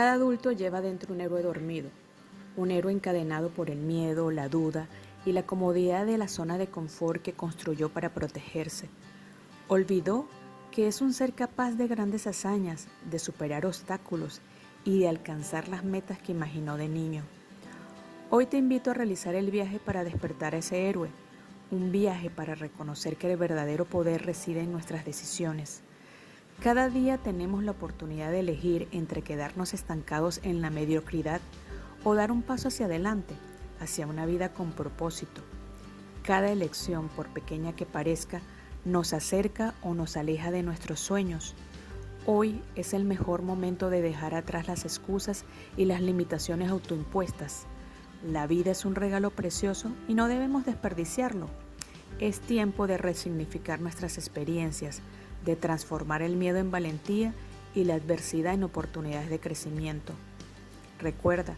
Cada adulto lleva dentro un héroe dormido, un héroe encadenado por el miedo, la duda y la comodidad de la zona de confort que construyó para protegerse. Olvidó que es un ser capaz de grandes hazañas, de superar obstáculos y de alcanzar las metas que imaginó de niño. Hoy te invito a realizar el viaje para despertar a ese héroe, un viaje para reconocer que el verdadero poder reside en nuestras decisiones. Cada día tenemos la oportunidad de elegir entre quedarnos estancados en la mediocridad o dar un paso hacia adelante, hacia una vida con propósito. Cada elección, por pequeña que parezca, nos acerca o nos aleja de nuestros sueños. Hoy es el mejor momento de dejar atrás las excusas y las limitaciones autoimpuestas. La vida es un regalo precioso y no debemos desperdiciarlo. Es tiempo de resignificar nuestras experiencias, de transformar el miedo en valentía y la adversidad en oportunidades de crecimiento. Recuerda,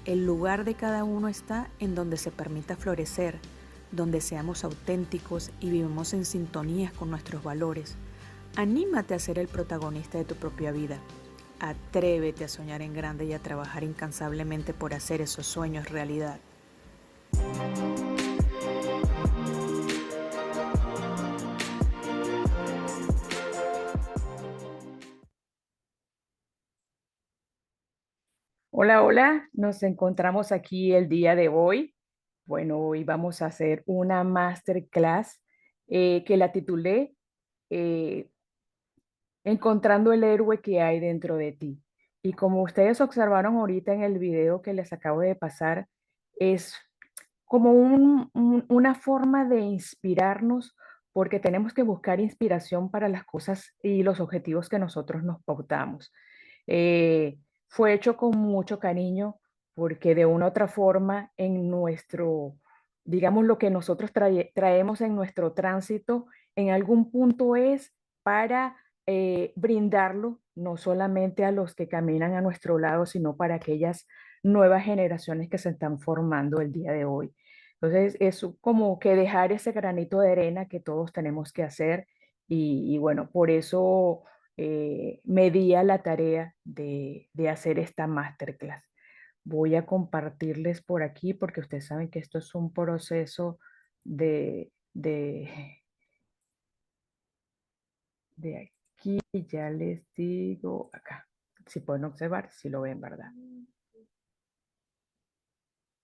el lugar de cada uno está en donde se permita florecer, donde seamos auténticos y vivamos en sintonía con nuestros valores. Anímate a ser el protagonista de tu propia vida. Atrévete a soñar en grande y a trabajar incansablemente por hacer esos sueños realidad. Hola, hola, nos encontramos aquí el día de hoy. Bueno, hoy vamos a hacer una masterclass que la titulé eh, Encontrando el héroe que hay dentro de ti. Y como ustedes observaron ahorita en el video que les acabo de pasar, es como una forma de inspirarnos porque tenemos que buscar inspiración para las cosas y los objetivos que nosotros nos pautamos. Fue hecho con mucho cariño porque de una u otra forma en nuestro, digamos, lo que nosotros traemos en nuestro tránsito, en algún punto es para brindarlo no solamente a los que caminan a nuestro lado, sino para aquellas nuevas generaciones que se están formando el día de hoy. Entonces, es como que dejar ese granito de arena que todos tenemos que hacer y bueno, por eso me di a la tarea de hacer esta masterclass. Voy a compartirles por aquí porque ustedes saben que esto es un proceso de aquí, ya les digo acá. Si pueden observar, si lo ven, ¿verdad?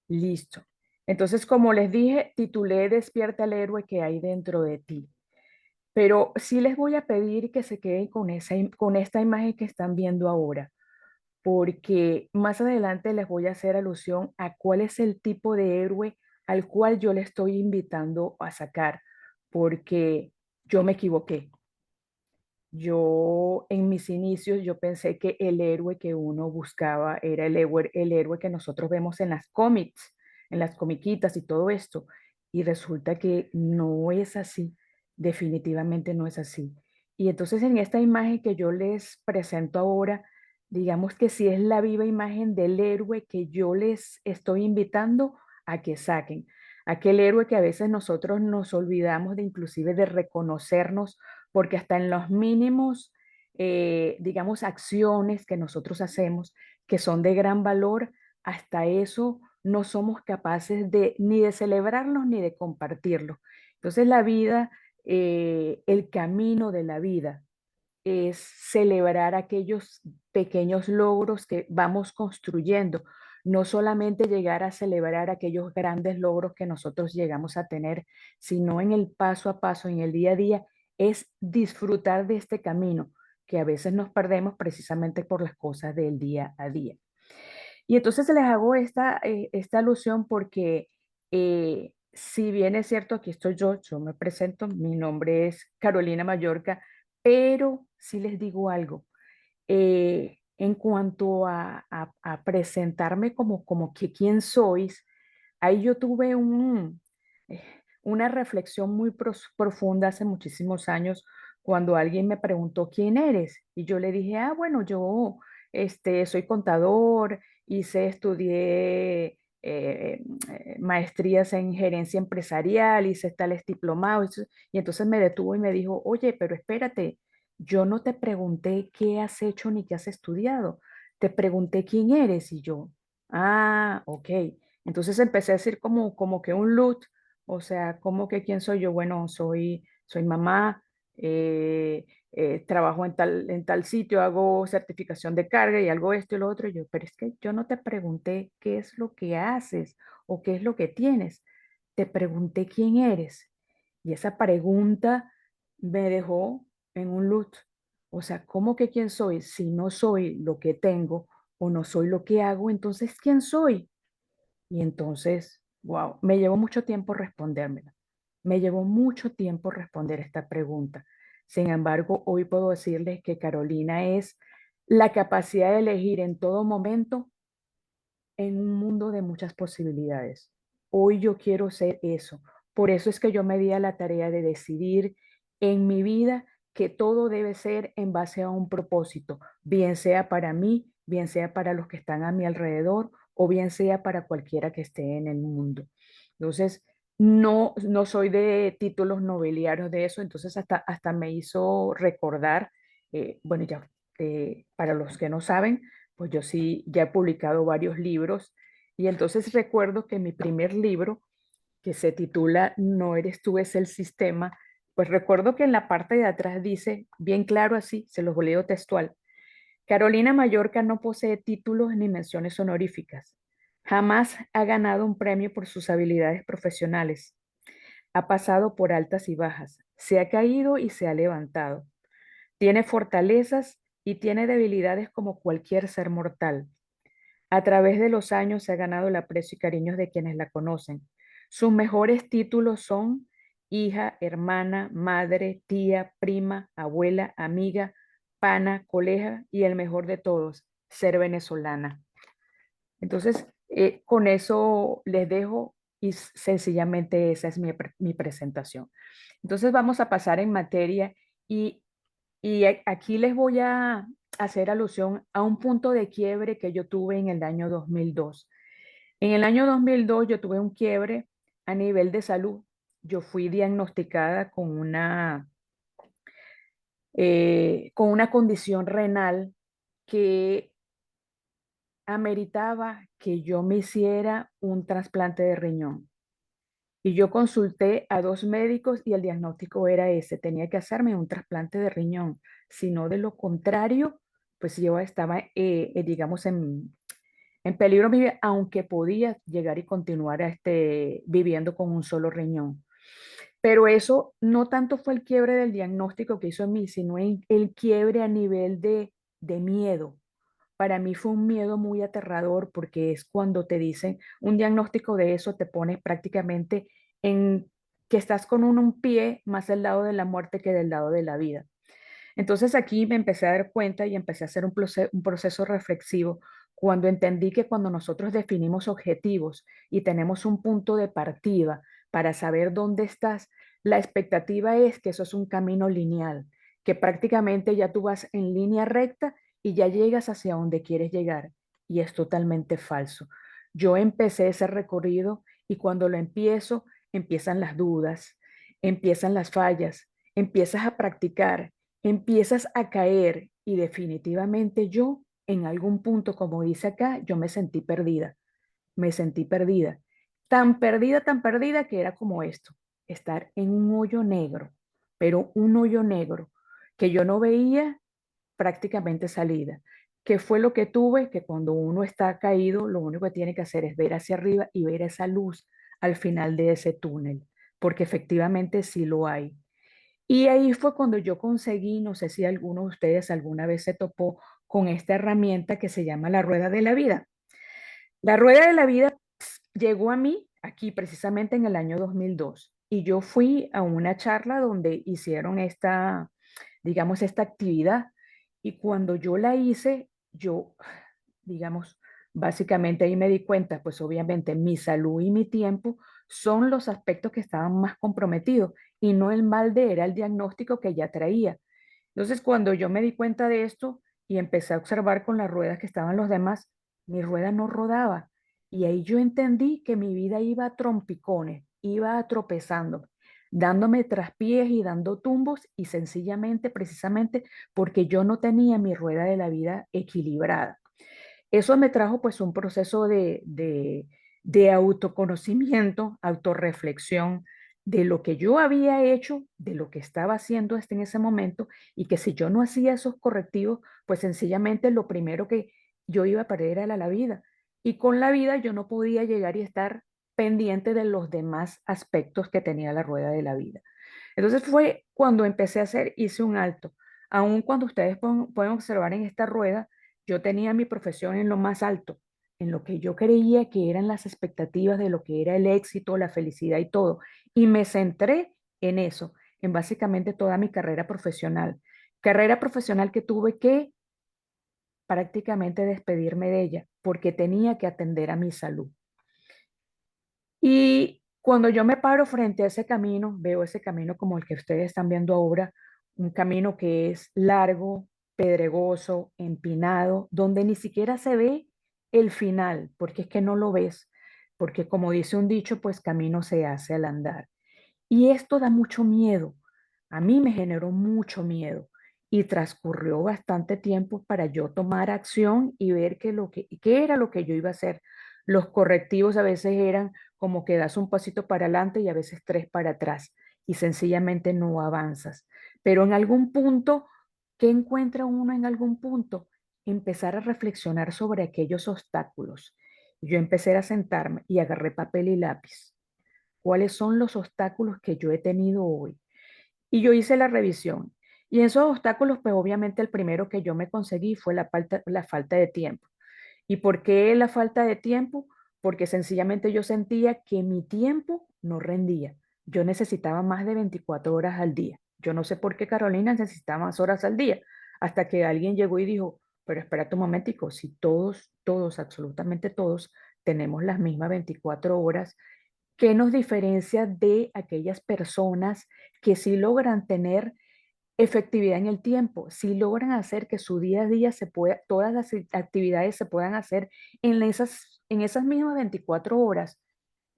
Listo. Entonces, como les dije, titulé Despierta el héroe que hay dentro de ti. Pero sí les voy a pedir que se queden con con esta imagen que están viendo ahora, porque más adelante les voy a hacer alusión a cuál es el tipo de héroe al cual yo le estoy invitando a sacar, porque yo me equivoqué. Yo en mis inicios yo pensé que el héroe que uno buscaba era el héroe que nosotros vemos en las cómics, en las comiquitas y todo esto. Y resulta que no es así, definitivamente no es así. Y entonces en esta imagen que yo les presento ahora, digamos que sí es la viva imagen del héroe que yo les estoy invitando a que saquen. Aquel héroe que a veces nosotros nos olvidamos de inclusive de reconocernos porque hasta en los mínimos, digamos, acciones que nosotros hacemos, que son de gran valor, hasta eso no somos capaces de ni de celebrarlos ni de compartirlos. Entonces la vida, el camino de la vida es celebrar aquellos pequeños logros que vamos construyendo, no solamente llegar a celebrar aquellos grandes logros que nosotros llegamos a tener, sino en el paso a paso, en el día a día, es disfrutar de este camino que a veces nos perdemos precisamente por las cosas del día a día. Y entonces les hago esta alusión porque si bien es cierto, aquí estoy yo me presento, mi nombre es Carolina Mallorca, pero sí les digo algo, en cuanto a presentarme como que quién sois, ahí yo tuve eh, una reflexión muy profunda hace muchísimos años cuando alguien me preguntó quién eres y yo le dije, ah, bueno, yo soy contador, estudié maestrías en gerencia empresarial, hice tales diplomados y entonces me detuvo y me dijo, oye, pero espérate, yo no te pregunté qué has hecho ni qué has estudiado. te pregunté quién eres y yo, ah, ok. Entonces empecé a decir como que un loot, o sea, como que quién soy yo, bueno, soy mamá, trabajo en tal sitio, hago certificación de carga y algo esto y lo otro. Y yo, pero es que yo no te pregunté qué es lo que haces o qué es lo que tienes, te pregunté quién eres. Y esa pregunta me dejó en un loot. O sea, ¿cómo que quién soy? Si no soy lo que tengo o no soy lo que hago, entonces ¿quién soy? Y entonces, wow, me llevó mucho tiempo respondérmela. Me llevó mucho tiempo responder esta pregunta. Sin embargo, hoy puedo decirles que Carolina es la capacidad de elegir en todo momento en un mundo de muchas posibilidades. Hoy yo quiero ser eso. Por eso es que yo me di a la tarea de decidir en mi vida que todo debe ser en base a un propósito, bien sea para mí, bien sea para los que están a mi alrededor o bien sea para cualquiera que esté en el mundo. Entonces, no soy de títulos nobiliarios de eso, entonces hasta me hizo recordar, bueno, ya para los que no saben, pues yo sí, ya he publicado varios libros y entonces recuerdo que mi primer libro, que se titula No eres tú, es el sistema, pues recuerdo que en la parte de atrás dice, bien claro así, se los leo textual, Carolina Mallorca no posee títulos ni menciones honoríficas. Jamás ha ganado un premio por sus habilidades profesionales. Ha pasado por altas y bajas. Se ha caído y se ha levantado. Tiene fortalezas y tiene debilidades como cualquier ser mortal. A través de los años se ha ganado el aprecio y cariño de quienes la conocen. Sus mejores títulos son hija, hermana, madre, tía, prima, abuela, amiga, pana, colega y el mejor de todos, ser venezolana. Entonces, con eso les dejo y sencillamente esa es mi presentación. Entonces vamos a pasar en materia y, aquí les voy a hacer alusión a un punto de quiebre que yo tuve en el año 2002. En el año 2002 yo tuve un quiebre a nivel de salud. Yo fui diagnosticada con una condición renal que ameritaba que yo me hiciera un trasplante de riñón. Y yo consulté a dos médicos y el diagnóstico era ese, tenía que hacerme un trasplante de riñón. Si no, de lo contrario, pues yo estaba, digamos, en peligro mi vida, aunque podía llegar y continuar viviendo con un solo riñón. Pero eso no tanto fue el quiebre del diagnóstico que hizo en mí, sino el quiebre a nivel de miedo. Para mí fue un miedo muy aterrador porque es cuando te dicen un diagnóstico de eso, te pones prácticamente en que estás con un pie más del lado de la muerte que del lado de la vida. Entonces aquí me empecé a dar cuenta y empecé a hacer un proceso reflexivo cuando entendí que cuando nosotros definimos objetivos y tenemos un punto de partida para saber dónde estás, la expectativa es que eso es un camino lineal, que prácticamente ya tú vas en línea recta y ya llegas hacia donde quieres llegar. Y es totalmente falso. Yo empecé ese recorrido y cuando lo empiezo, empiezan las dudas, empiezan las fallas, empiezas a practicar, empiezas a caer y definitivamente yo en algún punto, como dice acá, yo me sentí perdida, tan perdida que era como esto, estar en un hoyo negro, pero un hoyo negro que yo no veía prácticamente salida. ¿Qué fue lo que tuve? Que cuando uno está caído, lo único que tiene que hacer es ver hacia arriba y ver esa luz al final de ese túnel, porque efectivamente sí lo hay. Y ahí fue cuando yo conseguí, no sé si alguno de ustedes alguna vez se topó con esta herramienta que se llama la rueda de la vida. La rueda de la vida llegó a mí aquí precisamente en el año 2002 y yo fui a una charla donde hicieron digamos, esta actividad y cuando yo la hice, yo, digamos, básicamente ahí me di cuenta, pues obviamente mi salud y mi tiempo son los aspectos que estaban más comprometidos y no el mal de era el diagnóstico que ya traía. Entonces, cuando yo me di cuenta de esto y empecé a observar con las ruedas que estaban los demás, mi rueda no rodaba. Y ahí yo entendí que mi vida iba a trompicones, iba tropezando, dándome traspiés y dando tumbos y sencillamente, precisamente porque yo no tenía mi rueda de la vida equilibrada. Eso me trajo pues un proceso de autoconocimiento, autorreflexión de lo que yo había hecho, de lo que estaba haciendo hasta en ese momento, y que si yo no hacía esos correctivos, pues sencillamente lo primero que yo iba a perder era la vida. Y con la vida yo no podía llegar y estar pendiente de los demás aspectos que tenía la rueda de la vida. Entonces fue cuando empecé a hacer, hice un alto. Aun cuando ustedes pueden observar en esta rueda, yo tenía mi profesión en lo más alto, en lo que yo creía que eran las expectativas de lo que era el éxito, la felicidad y todo. Y me centré en eso, en básicamente toda mi carrera profesional. Carrera profesional que tuve que prácticamente despedirme de ella porque tenía que atender a mi salud. Y cuando yo me paro frente a ese camino, veo ese camino como el que ustedes están viendo ahora, un camino que es largo, pedregoso, empinado, donde ni siquiera se ve el final, porque es que no lo ves, porque como dice un dicho, pues camino se hace al andar. Y esto da mucho miedo. A mí me generó mucho miedo y transcurrió bastante tiempo para yo tomar acción y ver qué era lo que yo iba a hacer. Los correctivos a veces eran como que das un pasito para adelante y a veces tres para atrás y sencillamente no avanzas. Pero en algún punto, ¿qué encuentra uno en algún punto? Empezar a reflexionar sobre aquellos obstáculos. Yo empecé a sentarme y agarré papel y lápiz. ¿Cuáles son los obstáculos que yo he tenido hoy? Y yo hice la revisión. Y esos obstáculos, pues obviamente el primero que yo me conseguí fue la falta de tiempo. ¿Y por qué la falta de tiempo? Porque sencillamente yo sentía que mi tiempo no rendía. Yo necesitaba más de 24 horas al día. Yo no sé por qué Carolina necesitaba más horas al día, hasta que alguien llegó y dijo, pero espera un momentico, si todos, absolutamente todos, tenemos las mismas 24 horas, ¿qué nos diferencia de aquellas personas que sí logran tener efectividad en el tiempo, si logran hacer que su día a día se pueda, todas las actividades se puedan hacer en esas mismas 24 horas?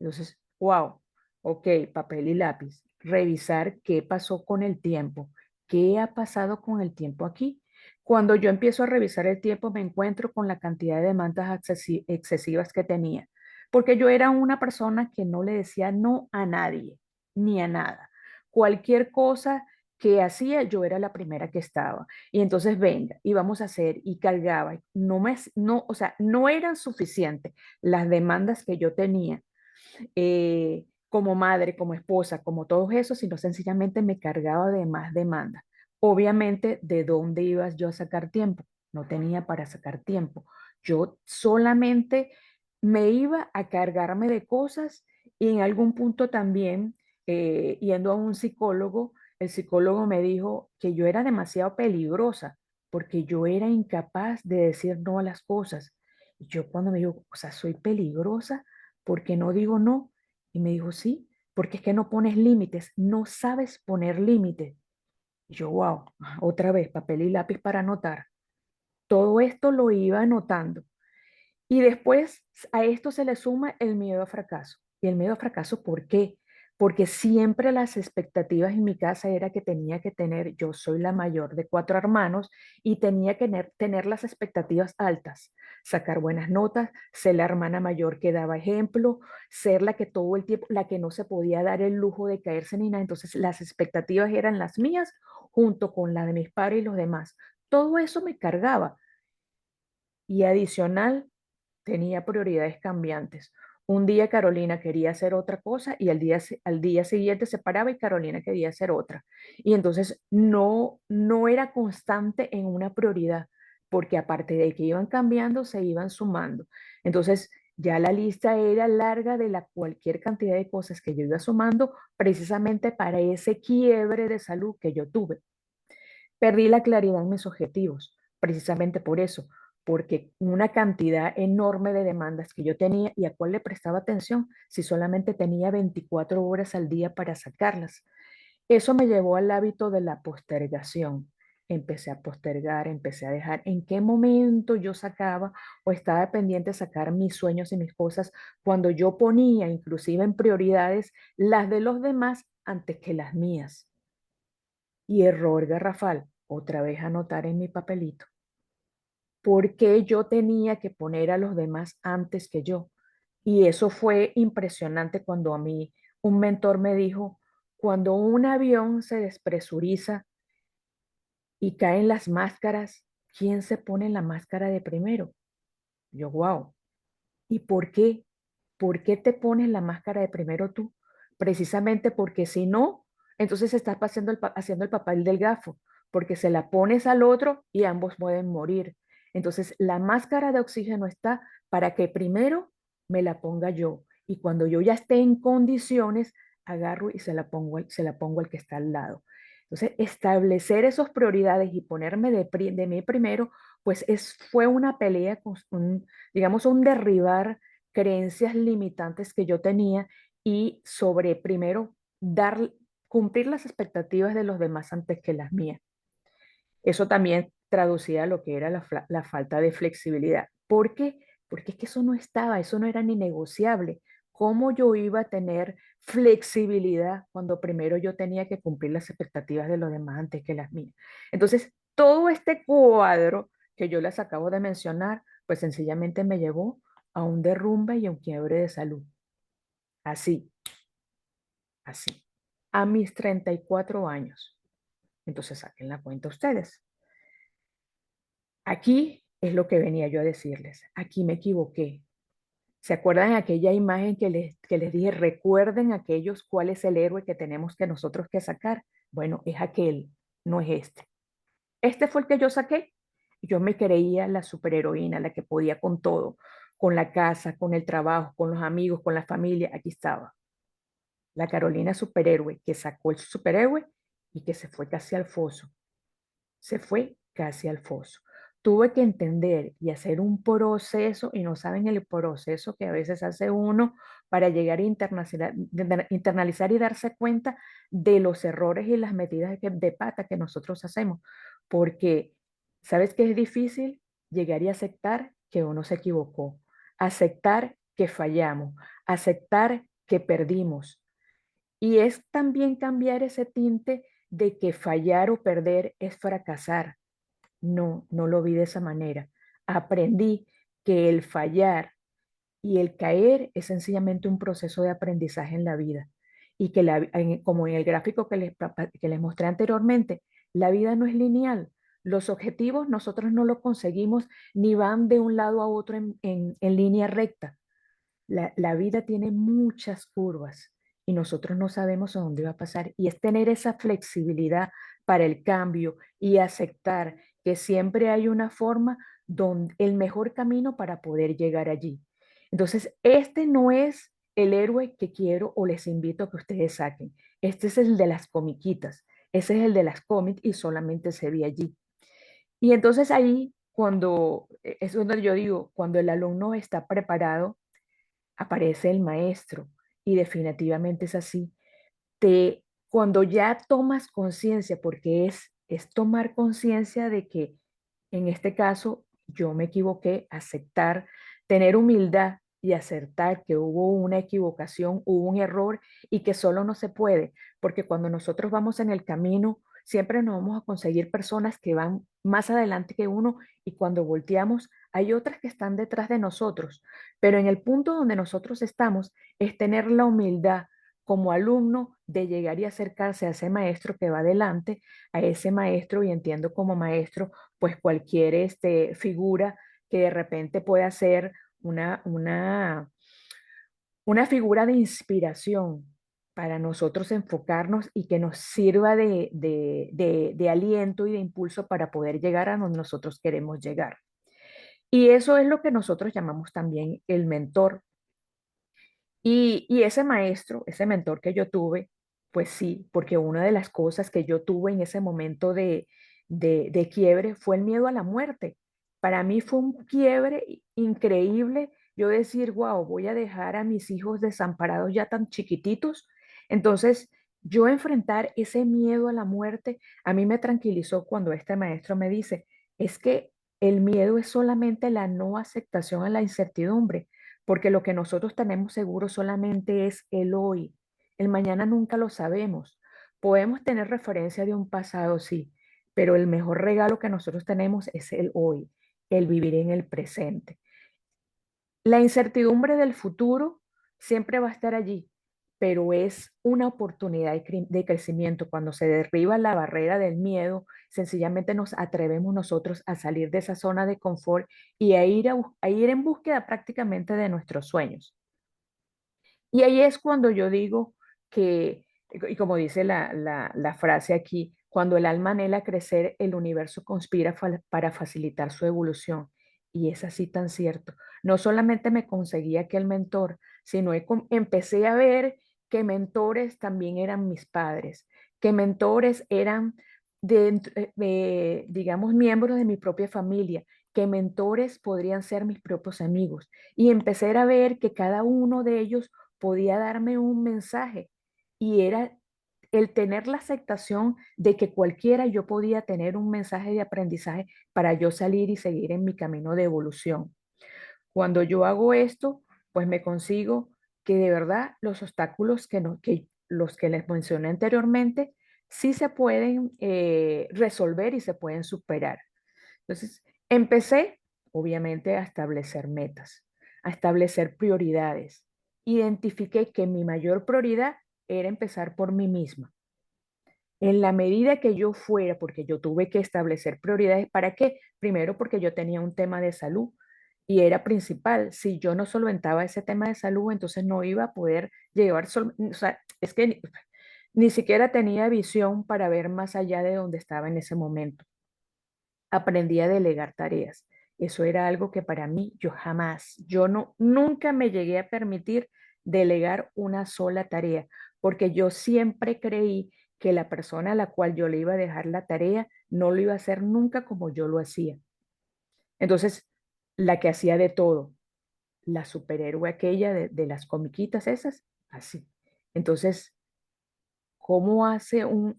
Entonces, wow, ok, papel y lápiz, revisar qué pasó con el tiempo, qué ha pasado con el tiempo aquí. Cuando yo empiezo a revisar el tiempo, me encuentro con la cantidad de demandas excesivas que tenía, porque yo era una persona que no le decía no a nadie, ni a nada. Cualquier cosa que hacía, yo era la primera que estaba. Y entonces, venga, y vamos a hacer, y cargaba. No, o sea, no eran suficientes las demandas que yo tenía como madre, como esposa, como todo eso, sino sencillamente me cargaba de más demanda. Obviamente, ¿de dónde ibas yo a sacar tiempo? No tenía para sacar tiempo. Yo solamente me iba a cargarme de cosas y en algún punto también, yendo a un psicólogo, el psicólogo me dijo que yo era demasiado peligrosa porque yo era incapaz de decir no a las cosas. Y yo cuando me dijo, o sea, soy peligrosa porque no digo no. Y me dijo, sí, porque es que no pones límites, no sabes poner límites. Y yo, wow, otra vez, papel y lápiz para anotar. Todo esto lo iba anotando. Y después a esto se le suma el miedo a fracaso. ¿Y el miedo a fracaso por qué? Porque siempre las expectativas en mi casa era que tenía que tener, yo soy la mayor de cuatro hermanos y tenía que tener las expectativas altas, sacar buenas notas, ser la hermana mayor que daba ejemplo, ser la que todo el tiempo, la que no se podía dar el lujo de caerse ni nada. Entonces las expectativas eran las mías junto con las de mis padres y los demás. Todo eso me cargaba. Y adicional, tenía prioridades cambiantes. Un día Carolina quería hacer otra cosa y al día siguiente se paraba y Carolina quería hacer otra. Y entonces no era constante en una prioridad, porque aparte de que iban cambiando, se iban sumando. Entonces ya la lista era larga de la cualquier cantidad de cosas que yo iba sumando precisamente para ese quiebre de salud que yo tuve. Perdí la claridad en mis objetivos, precisamente por eso, porque una cantidad enorme de demandas que yo tenía y a cuál le prestaba atención si solamente tenía 24 horas al día para sacarlas. Eso me llevó al hábito de la postergación. Empecé a postergar, empecé a dejar en qué momento yo sacaba o estaba pendiente de sacar mis sueños y mis cosas cuando yo ponía inclusive en prioridades las de los demás antes que las mías. Y error garrafal, otra vez anotar en mi papelito. ¿Por qué yo tenía que poner a los demás antes que yo? Y eso fue impresionante cuando a mí un mentor me dijo, cuando un avión se despresuriza y caen las máscaras, ¿quién se pone la máscara de primero? Yo, wow. ¿Y por qué? ¿Por qué te pones la máscara de primero tú? Precisamente porque si no, entonces estás haciendo el papel del gafo, porque se la pones al otro y ambos pueden morir. Entonces, la máscara de oxígeno está para que primero me la ponga yo y cuando yo ya esté en condiciones, agarro y se la pongo al que está al lado. Entonces, establecer esas prioridades y ponerme de mí primero, pues fue una pelea, digamos, un derribar creencias limitantes que yo tenía y sobre primero dar, cumplir las expectativas de los demás antes que las mías. Eso también traducía lo que era la falta de flexibilidad. ¿Por qué? Porque es que eso no estaba, eso no era ni negociable. ¿Cómo yo iba a tener flexibilidad cuando primero yo tenía que cumplir las expectativas de los demás antes que las mías? Entonces, todo este cuadro que yo les acabo de mencionar, pues sencillamente me llevó a un derrumbe y a un quiebre de salud. Así, así. A mis 34 años. Entonces, saquen la cuenta ustedes. Aquí es lo que venía yo a decirles. Aquí me equivoqué. ¿Se acuerdan aquella imagen que les dije? Recuerden aquellos cuál es el héroe que tenemos que nosotros que sacar. Bueno, es aquel, no es este. Este fue el que yo saqué. Yo me creía la superheroína, la que podía con todo, con la casa, con el trabajo, con los amigos, con la familia. Aquí estaba. La Carolina superhéroe que sacó el superhéroe y que se fue casi al foso. Se fue casi al foso. Tuve que entender y hacer un proceso, y no saben el proceso que a veces hace uno para llegar a internalizar y darse cuenta de los errores y las metidas de pata que nosotros hacemos. Porque, ¿sabes qué es difícil? Llegar y aceptar que uno se equivocó, aceptar que fallamos, aceptar que perdimos. Y es también cambiar ese tinte de que fallar o perder es fracasar. No, no lo vi de esa manera. Aprendí que el fallar y el caer es sencillamente un proceso de aprendizaje en la vida. Y que como en el gráfico que les mostré anteriormente, la vida no es lineal. Los objetivos nosotros no los conseguimos ni van de un lado a otro en línea recta. La vida tiene muchas curvas y nosotros no sabemos a dónde va a pasar. Y es tener esa flexibilidad para el cambio y aceptar que siempre hay una forma donde el mejor camino para poder llegar allí. Entonces, este no es el héroe que quiero o les invito a que ustedes saquen. Este es el de las comiquitas. Ese es el de las cómics y solamente se ve allí. Y entonces ahí, es donde yo digo, cuando el alumno está preparado, aparece el maestro y definitivamente es así. Cuando ya tomas conciencia, porque es tomar conciencia de que en este caso yo me equivoqué, aceptar, tener humildad y aceptar que hubo una equivocación, hubo un error y que solo no se puede, porque cuando nosotros vamos en el camino, siempre nos vamos a conseguir personas que van más adelante que uno y cuando volteamos hay otras que están detrás de nosotros, pero en el punto donde nosotros estamos es tener la humildad como alumno de llegar y acercarse a ese maestro que va adelante, a ese maestro y entiendo como maestro pues cualquier figura que de repente pueda ser una figura de inspiración para nosotros enfocarnos y que nos sirva de aliento y de impulso para poder llegar a donde nosotros queremos llegar. Y eso es lo que nosotros llamamos también el mentor. Y ese maestro, ese mentor que yo tuve, pues sí, porque una de las cosas que yo tuve en ese momento de quiebre fue el miedo a la muerte. Para mí fue un quiebre increíble yo decir, wow, voy a dejar a mis hijos desamparados ya tan chiquititos. Entonces, yo enfrentar ese miedo a la muerte, a mí me tranquilizó cuando este maestro me dice, es que el miedo es solamente la no aceptación a la incertidumbre porque lo que nosotros tenemos seguro solamente es el hoy. El mañana nunca lo sabemos. Podemos tener referencia de un pasado, sí, pero el mejor regalo que nosotros tenemos es el hoy. el vivir en el presente. La incertidumbre del futuro siempre va a estar allí, pero es una oportunidad de crecimiento. Cuando se derriba la barrera del miedo, sencillamente nos atrevemos nosotros a salir de esa zona de confort y a ir en búsqueda prácticamente de nuestros sueños. Y ahí es cuando yo digo que, y como dice la frase aquí, cuando el alma anhela crecer, el universo conspira para facilitar su evolución. Y es así tan cierto. No solamente me conseguí aquel mentor, sino empecé a ver que mentores también eran mis padres, que mentores eran digamos, miembros de mi propia familia, que mentores podrían ser mis propios amigos. Y empecé a ver que cada uno de ellos podía darme un mensaje y era el tener la aceptación de que cualquiera yo podía tener un mensaje de aprendizaje para yo salir y seguir en mi camino de evolución. Cuando yo hago esto, pues me consigo que de verdad los obstáculos que los que les mencioné anteriormente sí se pueden resolver y se pueden superar. Entonces, empecé, obviamente, a establecer metas, a establecer prioridades. Identifiqué que mi mayor prioridad era empezar por mí misma. En la medida que yo fuera, porque yo tuve que establecer prioridades, ¿para qué? Primero porque yo tenía un tema de salud y era principal. Si yo no solventaba ese tema de salud, entonces no iba a poder llevar, o sea, es que ni siquiera tenía visión para ver más allá de donde estaba en ese momento. Aprendí a delegar tareas. Eso era algo que para mí yo jamás, yo no, nunca me llegué a permitir delegar una sola tarea, porque yo siempre creí que la persona a la cual yo le iba a dejar la tarea no lo iba a hacer nunca como yo lo hacía. Entonces, la que hacía de todo, la superhéroe aquella de las comiquitas esas, así. Entonces, ¿cómo hace un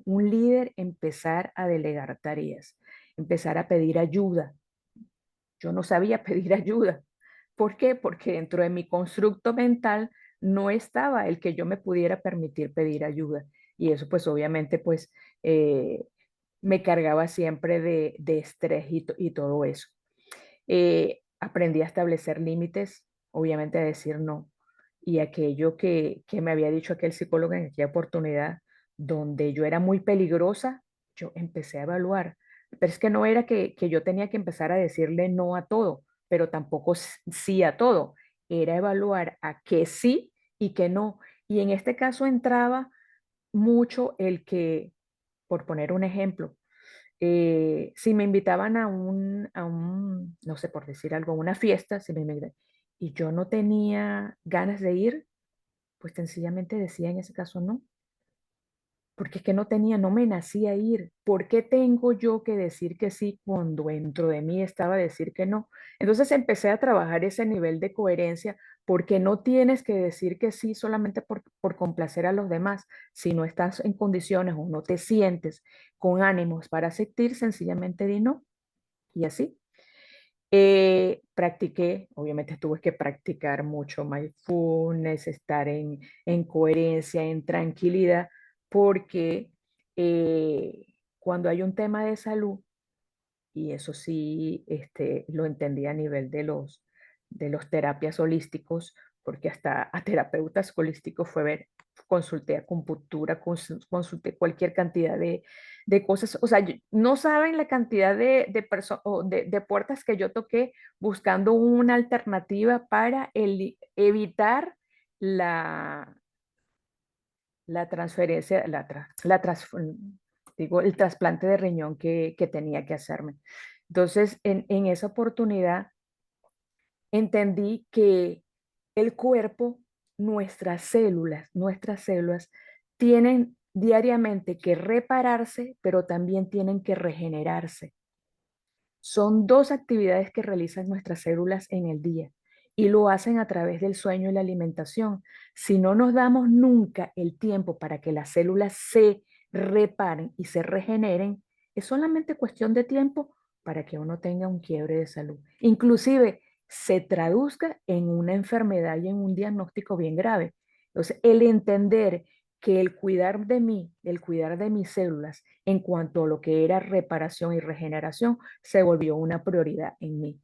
líder empezar a delegar tareas? Empezar a pedir ayuda. Yo no sabía pedir ayuda. ¿Por qué? Porque dentro de mi constructo mental no estaba el que yo me pudiera permitir pedir ayuda. Y eso pues obviamente pues eh, me cargaba siempre de estrés y todo eso. Aprendí a establecer límites, obviamente a decir no. Y aquello que me había dicho aquel psicólogo en aquella oportunidad, donde yo era muy peligrosa, yo empecé a evaluar. Pero es que no era que yo tenía que empezar a decirle no a todo, pero tampoco sí a todo. Era evaluar a qué sí y qué no. Y en este caso entraba mucho el que, por poner un ejemplo, si me invitaban no sé, por decir algo, a una fiesta, y yo no tenía ganas de ir, pues sencillamente decía en ese caso no, porque es que no tenía, no me nacía ir. ¿Por qué tengo yo que decir que sí cuando dentro de mí estaba decir que no? Entonces empecé a trabajar ese nivel de coherencia porque no tienes que decir que sí solamente por complacer a los demás. Si no estás en condiciones o no te sientes con ánimos para asistir, sencillamente di no. Y así. Practiqué, obviamente tuve que practicar mucho mindfulness, estar en coherencia, en tranquilidad, porque cuando hay un tema de salud, y eso sí lo entendí a nivel de los terapias holísticos, porque hasta a terapeutas holísticos fue ver, consulté acupuntura, consulté cualquier cantidad de cosas, o sea, no saben la cantidad de puertas que yo toqué buscando una alternativa para evitar la, la transferencia, digo, el trasplante de riñón que tenía que hacerme. Entonces, en esa oportunidad entendí que el cuerpo, nuestras células tienen diariamente que repararse, pero también tienen que regenerarse. Son dos actividades que realizan nuestras células en el día y lo hacen a través del sueño y la alimentación. Si no nos damos nunca el tiempo para que las células se reparen y se regeneren, es solamente cuestión de tiempo para que uno tenga un quiebre de salud. Inclusive se traduzca en una enfermedad y en un diagnóstico bien grave. Entonces, el entender que el cuidar de mí, el cuidar de mis células en cuanto a lo que era reparación y regeneración, se volvió una prioridad en mí.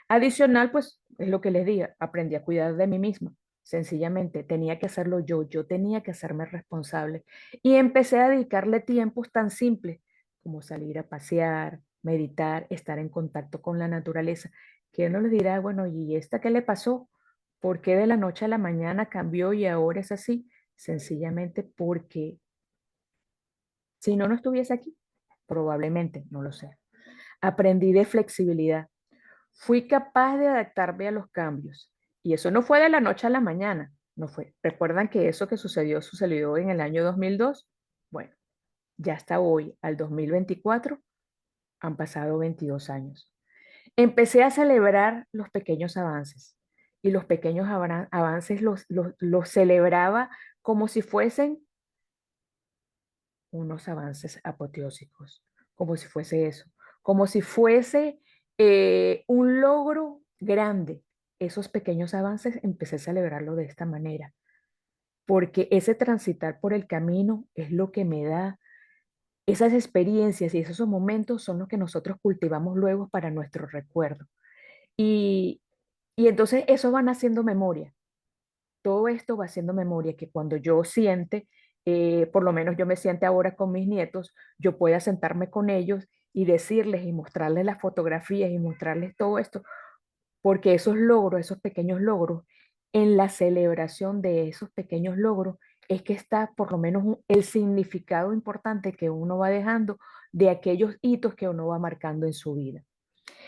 Adicional, pues es lo que les digo, aprendí a cuidar de mí misma. Sencillamente tenía que hacerlo yo tenía que hacerme responsable. Y empecé a dedicarle tiempos tan simples como salir a pasear, meditar, estar en contacto con la naturaleza, que uno le dirá, bueno, ¿y esta qué le pasó? ¿Por qué de la noche a la mañana cambió y ahora es así? Sencillamente porque si no, no estuviese aquí, probablemente, no lo sé. Aprendí de flexibilidad. Fui capaz de adaptarme a los cambios. Y eso no fue de la noche a la mañana, no fue. ¿Recuerdan que eso que sucedió en el año 2002? Bueno, ya hasta hoy, al 2024, han pasado 22 años. Empecé a celebrar los pequeños avances y los pequeños avances los celebraba como si fuesen unos avances apoteósicos, como si fuese eso, como si fuese un logro grande. Esos pequeños avances empecé a celebrarlo de esta manera, porque ese transitar por el camino es lo que me da esas experiencias y esos momentos son los que nosotros cultivamos luego para nuestro recuerdo. Y, y entonces eso van haciendo memoria. Todo esto va haciendo memoria que cuando yo siente, por lo menos yo me siente ahora con mis nietos, yo pueda sentarme con ellos y decirles y mostrarles las fotografías y mostrarles todo esto, porque esos logros, esos pequeños logros, en la celebración de esos pequeños logros, es que está por lo menos el significado importante que uno va dejando de aquellos hitos que uno va marcando en su vida.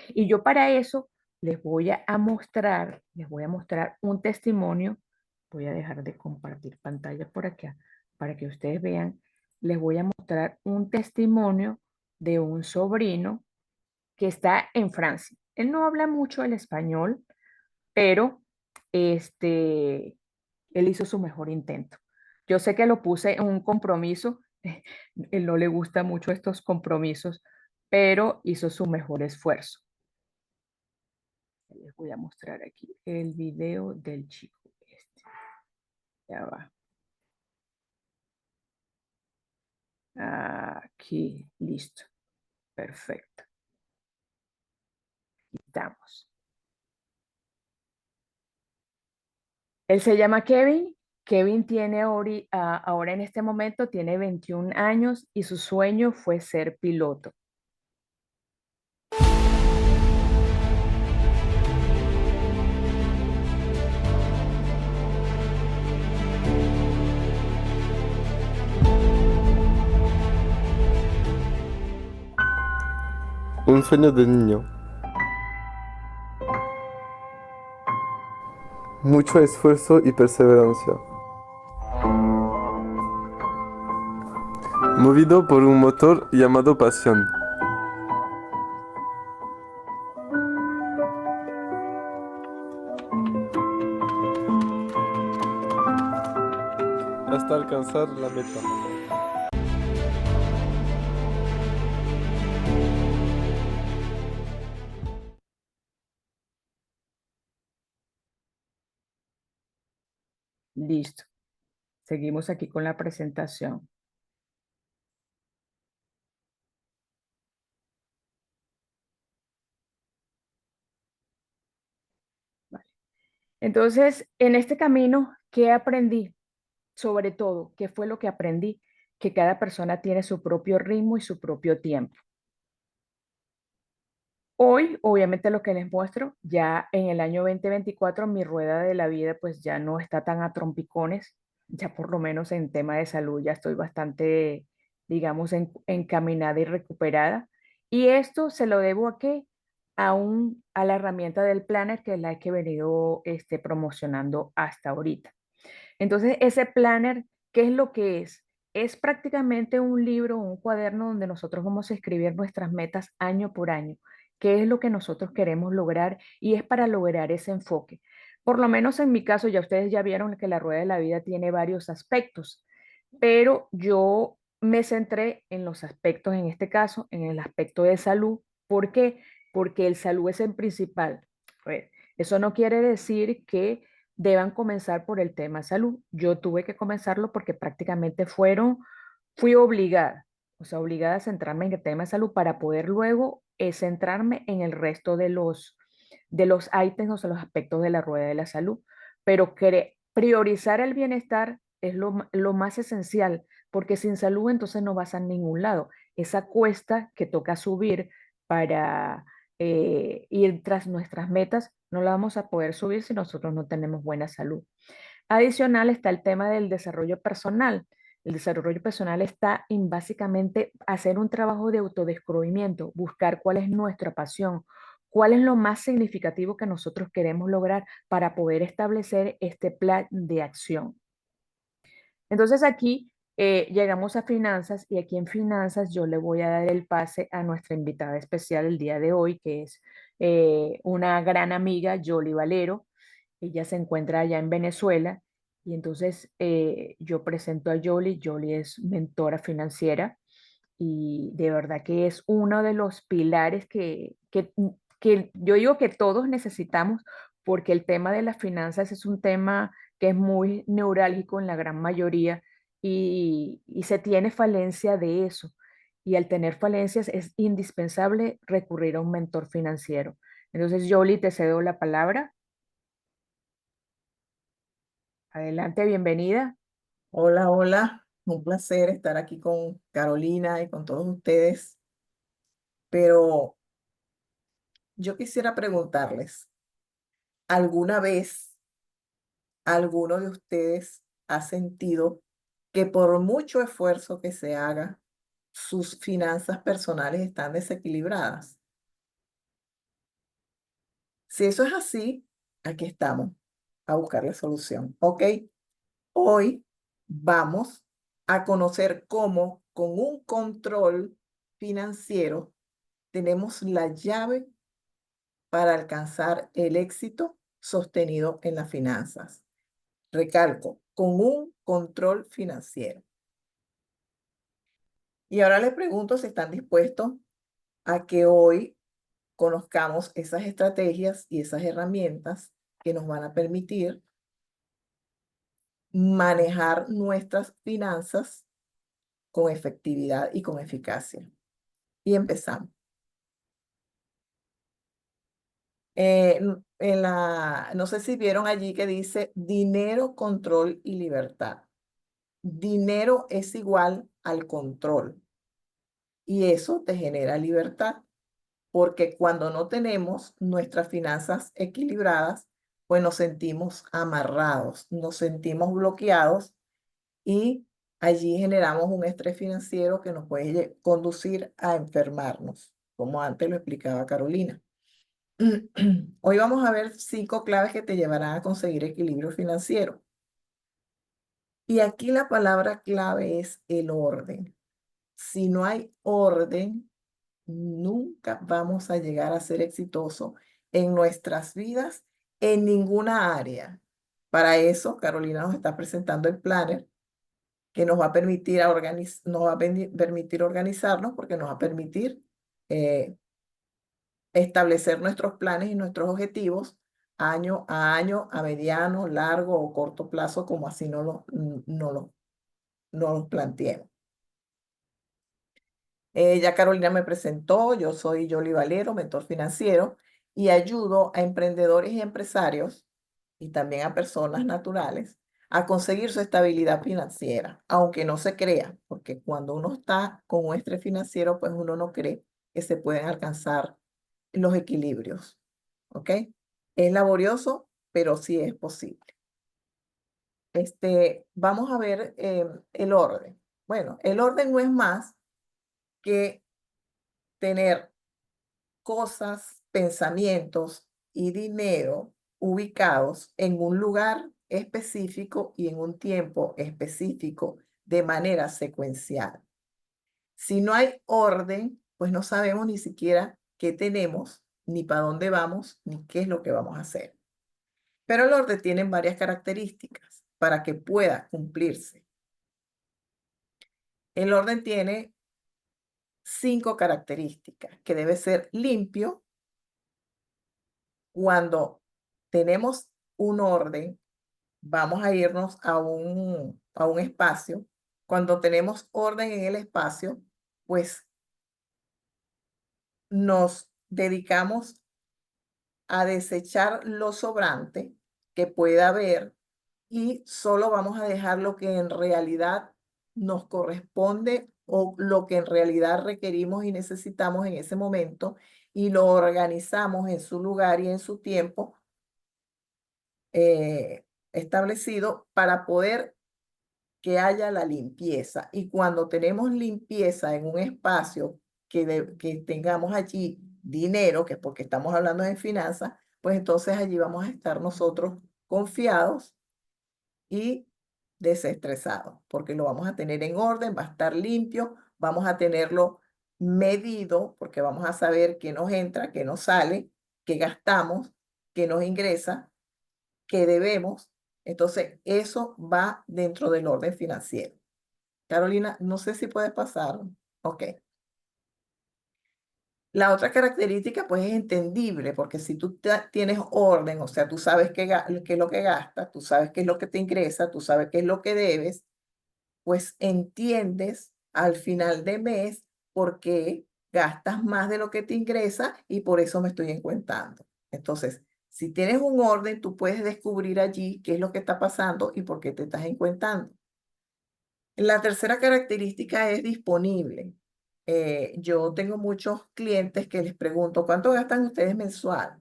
Y yo para eso les voy a mostrar un testimonio. Voy a dejar de compartir pantalla por acá para que ustedes vean. Les voy a mostrar un testimonio de un sobrino que está en Francia. Él no habla mucho el español, pero este, él hizo su mejor intento. Yo sé que lo puse en un compromiso, él no le gusta mucho estos compromisos, pero hizo su mejor esfuerzo. Les voy a mostrar aquí el video del chico. Ya va. Aquí, listo. Perfecto. Estamos. Él se llama Kevin. Kevin tiene ahora en este momento tiene 21 años y su sueño fue ser piloto. Un sueño de niño. Mucho esfuerzo y perseverancia. Movido por un motor llamado pasión. Hasta alcanzar la meta. Listo. Seguimos aquí con la presentación. Vale. Entonces, en este camino, ¿qué aprendí? Sobre todo, ¿qué fue lo que aprendí? Que cada persona tiene su propio ritmo y su propio tiempo. Hoy, obviamente, lo que les muestro, ya en el año 2024, mi rueda de la vida pues ya no está tan a trompicones, ya por lo menos en tema de salud ya estoy bastante, digamos, encaminada y recuperada. Y esto se lo debo a qué? A la herramienta del planner que es la que he venido promocionando hasta ahorita. Entonces, ese planner, ¿qué es lo que es? Es prácticamente un libro, un cuaderno donde nosotros vamos a escribir nuestras metas año por año, qué es lo que nosotros queremos lograr y es para lograr ese enfoque. Por lo menos en mi caso, ya ustedes ya vieron que la rueda de la vida tiene varios aspectos, pero yo me centré en los aspectos, en este caso, en el aspecto de salud. ¿Por qué? Porque el salud es el principal. A ver, eso no quiere decir que deban comenzar por el tema salud. Yo tuve que comenzarlo porque prácticamente fui obligada, o sea, obligada a centrarme en el tema de salud para poder luego centrarme en el resto de los ítems, o sea, los aspectos de la rueda de la salud. Pero priorizar el bienestar es lo más esencial, porque sin salud entonces no vas a ningún lado. Esa cuesta que toca subir para ir tras nuestras metas, no la vamos a poder subir si nosotros no tenemos buena salud. Adicional está el tema del desarrollo personal. El desarrollo personal está en básicamente hacer un trabajo de autodescubrimiento, buscar cuál es nuestra pasión, cuál es lo más significativo que nosotros queremos lograr para poder establecer este plan de acción. Entonces aquí llegamos a finanzas y aquí en finanzas yo le voy a dar el pase a nuestra invitada especial el día de hoy, que es una gran amiga, Yoli Valero. Ella se encuentra allá en Venezuela y entonces yo presento a Yoli. Yoli es mentora financiera y de verdad que es uno de los pilares que yo digo que todos necesitamos porque el tema de las finanzas es un tema que es muy neurálgico en la gran mayoría y se tiene falencia de eso. Y al tener falencias es indispensable recurrir a un mentor financiero. Entonces, Yoli, te cedo la palabra. Adelante, bienvenida. Hola, hola. Un placer estar aquí con Carolina y con todos ustedes. Pero yo quisiera preguntarles, ¿alguna vez alguno de ustedes ha sentido que por mucho esfuerzo que se haga, sus finanzas personales están desequilibradas? Si eso es así, aquí estamos a buscar la solución, ¿ok? Hoy vamos a conocer cómo con un control financiero tenemos la llave para alcanzar el éxito sostenido en las finanzas. Recalco, con un control financiero. Y ahora les pregunto si están dispuestos a que hoy conozcamos esas estrategias y esas herramientas que nos van a permitir manejar nuestras finanzas con efectividad y con eficacia. Y empezamos. No sé si vieron allí que dice dinero, control y libertad. Dinero es igual al control y eso te genera libertad, porque cuando no tenemos nuestras finanzas equilibradas, pues nos sentimos amarrados, nos sentimos bloqueados y allí generamos un estrés financiero que nos puede conducir a enfermarnos, como antes lo explicaba Carolina. Hoy vamos a ver 5 claves que te llevarán a conseguir equilibrio financiero. Y aquí la palabra clave es el orden. Si no hay orden, nunca vamos a llegar a ser exitosos en nuestras vidas en ninguna área. Para eso, Carolina nos está presentando el planner que nos va a permitir, permitir organizarnos porque nos va a permitir establecer nuestros planes y nuestros objetivos año a año, a mediano, largo o corto plazo, como así no los planteemos. Ya Carolina me presentó, yo soy Yoli Valero, mentor financiero, y ayudo a emprendedores y empresarios, y también a personas naturales, a conseguir su estabilidad financiera, aunque no se crea, porque cuando uno está con un estrés financiero, pues uno no cree que se pueden alcanzar los equilibrios, ¿ok? Es laborioso, pero sí es posible. Vamos a ver el orden. Bueno, el orden no es más que tener cosas, pensamientos y dinero ubicados en un lugar específico y en un tiempo específico de manera secuencial. Si no hay orden, pues no sabemos ni siquiera qué tenemos, ni para dónde vamos, ni qué es lo que vamos a hacer. Pero el orden tiene varias características para que pueda cumplirse. El orden tiene 5 características, que debe ser limpio. Cuando tenemos un orden vamos a irnos a un espacio. Cuando tenemos orden en el espacio, pues nos dedicamos a desechar lo sobrante que pueda haber y solo vamos a dejar lo que en realidad nos corresponde o lo que en realidad requerimos y necesitamos en ese momento y lo organizamos en su lugar y en su tiempo establecido para poder que haya la limpieza. Y cuando tenemos limpieza en un espacio que tengamos allí dinero, que es porque estamos hablando de finanzas, pues entonces allí vamos a estar nosotros confiados y desestresados, porque lo vamos a tener en orden, va a estar limpio, vamos a tenerlo medido, porque vamos a saber qué nos entra, qué nos sale, qué gastamos, qué nos ingresa, qué debemos. Entonces, eso va dentro del orden financiero. Carolina, no sé si puedes pasar. Ok. La otra característica, pues, es entendible, porque si tú tienes orden, o sea, tú sabes qué es lo que gastas, tú sabes qué es lo que te ingresa, tú sabes qué es lo que debes, pues entiendes al final de mes por qué gastas más de lo que te ingresa y por eso me estoy encuentando. Entonces, si tienes un orden, tú puedes descubrir allí qué es lo que está pasando y por qué te estás encuentando. La tercera característica es disponible. Yo tengo muchos clientes que les pregunto, ¿cuánto gastan ustedes mensual?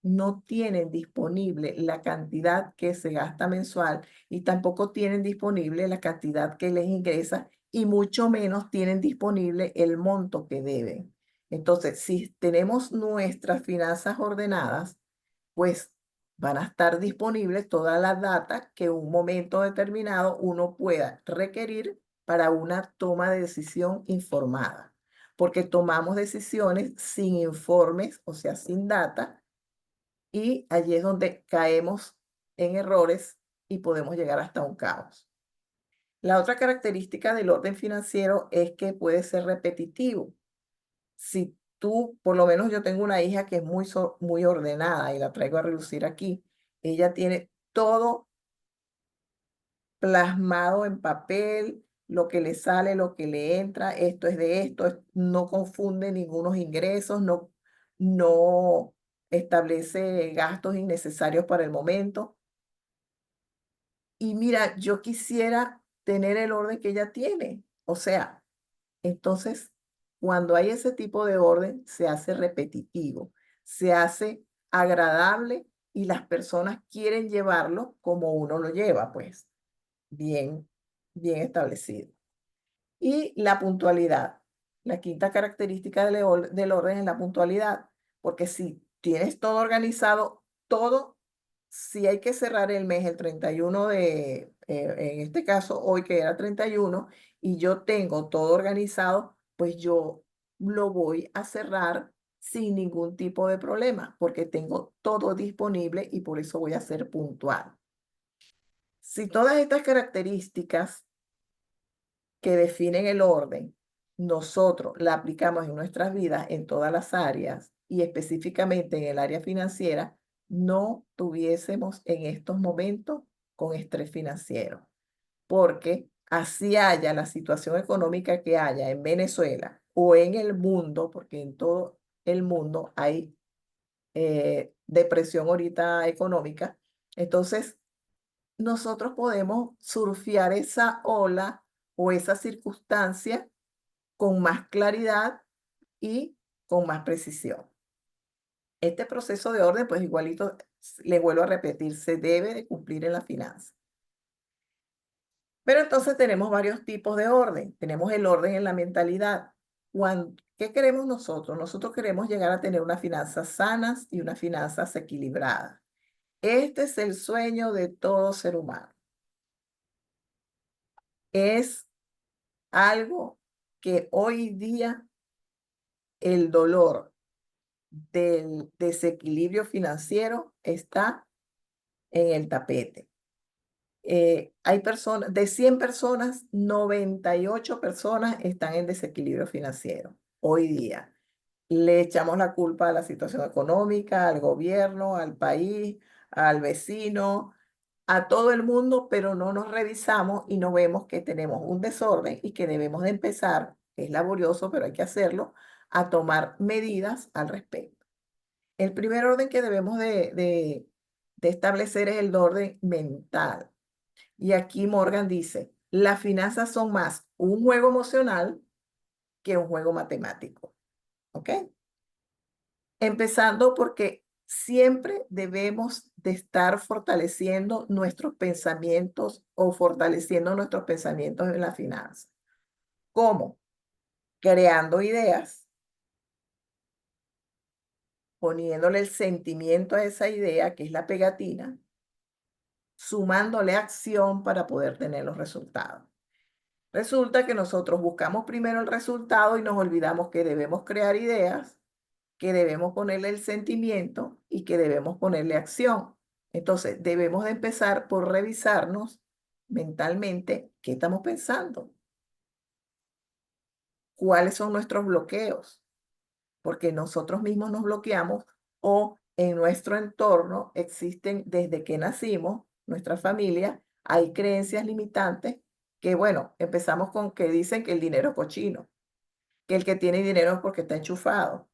No tienen disponible la cantidad que se gasta mensual y tampoco tienen disponible la cantidad que les ingresa y mucho menos tienen disponible el monto que deben. Entonces, si tenemos nuestras finanzas ordenadas, pues van a estar disponibles todas las datas que en un momento determinado uno pueda requerir para una toma de decisión informada, porque tomamos decisiones sin informes, o sea, sin data, y allí es donde caemos en errores y podemos llegar hasta un caos. La otra característica del orden financiero es que puede ser repetitivo. Si tú, por lo menos yo tengo una hija que es muy ordenada y la traigo a relucir aquí, ella tiene todo plasmado en papel, lo que le sale, lo que le entra, esto es de esto, no confunde ningunos ingresos, no establece gastos innecesarios para el momento. Y mira, yo quisiera tener el orden que ella tiene. O sea, entonces, cuando hay ese tipo de orden, se hace repetitivo, se hace agradable y las personas quieren llevarlo como uno lo lleva, pues, bien, bien establecido. Y la puntualidad. La quinta característica del orden es la puntualidad, porque si tienes todo organizado, todo, si hay que cerrar el mes el 31 en este caso, hoy que era 31, y yo tengo todo organizado, pues yo lo voy a cerrar sin ningún tipo de problema, porque tengo todo disponible y por eso voy a ser puntual. Si todas estas características que definen el orden, nosotros la aplicamos en nuestras vidas en todas las áreas y específicamente en el área financiera, no tuviésemos en estos momentos con estrés financiero, porque así haya la situación económica que haya en Venezuela o en el mundo, porque en todo el mundo hay depresión ahorita económica, entonces nosotros podemos surfear esa ola o esa circunstancia con más claridad y con más precisión. Este proceso de orden, pues igualito, le vuelvo a repetir, se debe de cumplir en la finanza. Pero entonces tenemos varios tipos de orden. Tenemos el orden en la mentalidad. ¿Qué queremos nosotros? Nosotros queremos llegar a tener unas finanzas sanas y unas finanzas equilibradas. Este es el sueño de todo ser humano. Es algo que hoy día el dolor del desequilibrio financiero está en el tapete. Hay personas, de 100 personas, 98 personas están en desequilibrio financiero hoy día. Le echamos la culpa a la situación económica, al gobierno, al país, al vecino, a todo el mundo, pero no nos revisamos y no vemos que tenemos un desorden y que debemos de empezar, es laborioso, pero hay que hacerlo, a tomar medidas al respecto. El primer orden que debemos de establecer es el orden mental. Y aquí Morgan dice, las finanzas son más un juego emocional que un juego matemático. ¿Ok? Empezando porque siempre debemos de estar fortaleciendo nuestros pensamientos o fortaleciendo nuestros pensamientos en la finanza. ¿Cómo? Creando ideas, poniéndole el sentimiento a esa idea, que es la pegatina, sumándole acción para poder tener los resultados. Resulta que nosotros buscamos primero el resultado y nos olvidamos que debemos crear ideas, que debemos ponerle el sentimiento y que debemos ponerle acción. Entonces, debemos de empezar por revisarnos mentalmente qué estamos pensando, cuáles son nuestros bloqueos, porque nosotros mismos nos bloqueamos o en nuestro entorno existen desde que nacimos, nuestra familia, hay creencias limitantes que, bueno, empezamos con que dicen que el dinero es cochino, que el que tiene dinero es porque está enchufado.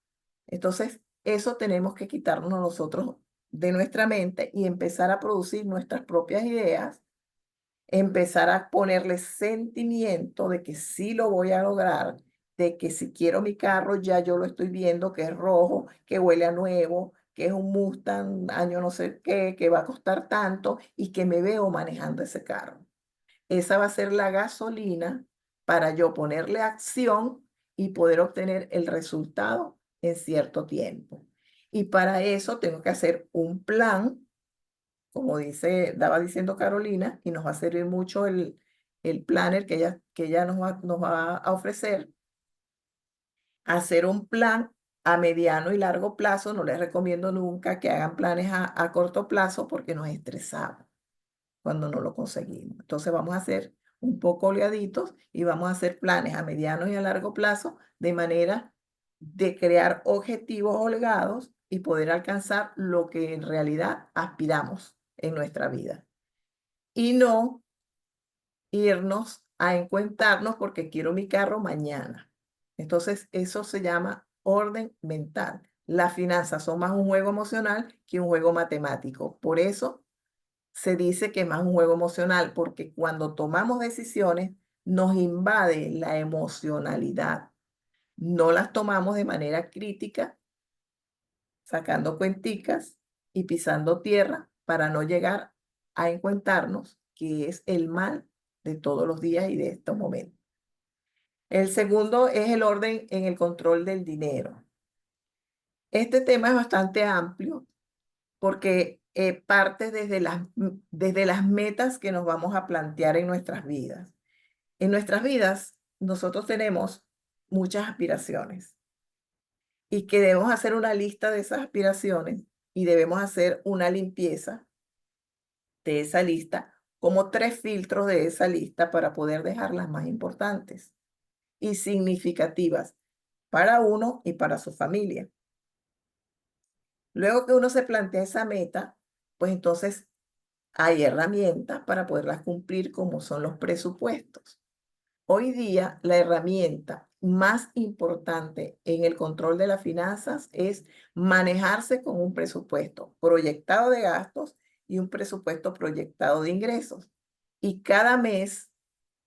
Entonces, eso tenemos que quitarnos nosotros de nuestra mente y empezar a producir nuestras propias ideas, empezar a ponerle sentimiento de que sí lo voy a lograr, de que si quiero mi carro, ya yo lo estoy viendo, que es rojo, que huele a nuevo, que es un Mustang año no sé qué, que va a costar tanto y que me veo manejando ese carro. Esa va a ser la gasolina para yo ponerle acción y poder obtener el resultado en cierto tiempo. Y para eso tengo que hacer un plan, como daba diciendo Carolina, y nos va a servir mucho el planner que ella nos va a ofrecer. Hacer un plan a mediano y largo plazo. No les recomiendo nunca que hagan planes a corto plazo porque nos estresamos cuando no lo conseguimos. Entonces vamos a hacer un poco oleaditos y vamos a hacer planes a mediano y a largo plazo de manera de crear objetivos holgados y poder alcanzar lo que en realidad aspiramos en nuestra vida. Y no irnos a encuentarnos porque quiero mi carro mañana. Entonces eso se llama orden mental. Las finanzas son más un juego emocional que un juego matemático. Por eso se dice que es más un juego emocional, porque cuando tomamos decisiones nos invade la emocionalidad. No las tomamos de manera crítica, sacando cuenticas y pisando tierra para no llegar a encontrarnos que es el mal de todos los días y de estos momentos. El segundo es el orden en el control del dinero. Este tema es bastante amplio porque parte desde las metas que nos vamos a plantear en nuestras vidas. En nuestras vidas, nosotros tenemos muchas aspiraciones y que debemos hacer una lista de esas aspiraciones y debemos hacer una limpieza de esa lista, como 3 filtros de esa lista para poder dejar las más importantes y significativas para uno y para su familia. Luego que uno se plantea esa meta, pues entonces hay herramientas para poderlas cumplir, como son los presupuestos. Hoy día, la herramienta más importante en el control de las finanzas es manejarse con un presupuesto proyectado de gastos y un presupuesto proyectado de ingresos. Y cada mes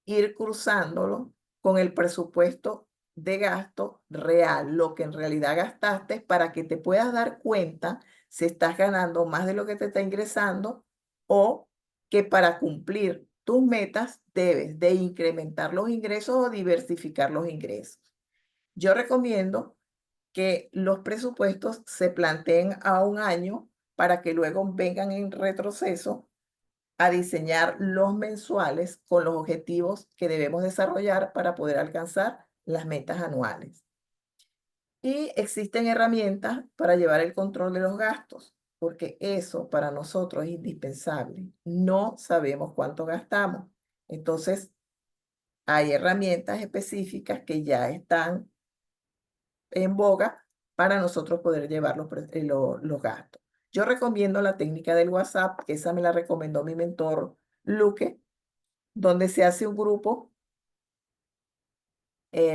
ir cruzándolo con el presupuesto de gasto real, lo que en realidad gastaste, para que te puedas dar cuenta si estás ganando más de lo que te está ingresando o que para cumplir tus metas debes de incrementar los ingresos o diversificar los ingresos. Yo recomiendo que los presupuestos se planteen a un año para que luego vengan en retroceso a diseñar los mensuales con los objetivos que debemos desarrollar para poder alcanzar las metas anuales. Y existen herramientas para llevar el control de los gastos, porque eso para nosotros es indispensable. No sabemos cuánto gastamos. Entonces, hay herramientas específicas que ya están en boga para nosotros poder llevar los gastos. Yo recomiendo la técnica del WhatsApp, que esa me la recomendó mi mentor Luque, donde se hace un grupo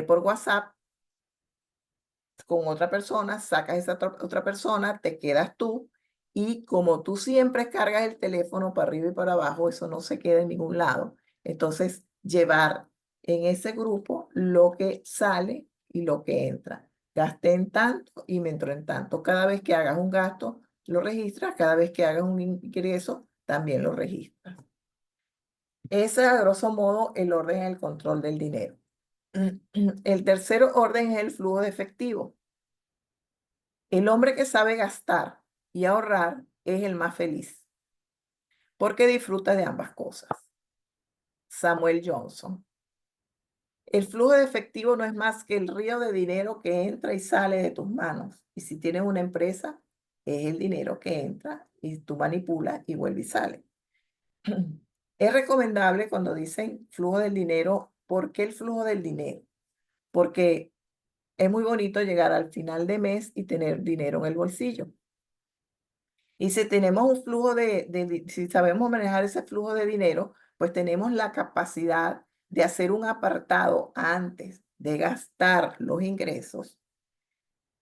por WhatsApp con otra persona, sacas esa otra persona, te quedas tú y como tú siempre cargas el teléfono para arriba y para abajo, eso no se queda en ningún lado. Entonces, llevar en ese grupo lo que sale y lo que entra. Gasté en tanto y me entró en tanto. Cada vez que hagas un gasto, lo registras. Cada vez que hagas un ingreso, también lo registras. Ese es, a grosso modo, el orden y el control del dinero. El tercer orden es el flujo de efectivo. El hombre que sabe gastar y ahorrar es el más feliz, porque disfruta de ambas cosas. Samuel Johnson. El flujo de efectivo no es más que el río de dinero que entra y sale de tus manos. Y si tienes una empresa, es el dinero que entra y tú manipulas y vuelve y sale. Es recomendable cuando dicen flujo del dinero. ¿Por qué el flujo del dinero? Porque es muy bonito llegar al final de mes y tener dinero en el bolsillo. Y si tenemos un flujo si sabemos manejar ese flujo de dinero, pues tenemos la capacidad de hacer un apartado antes de gastar los ingresos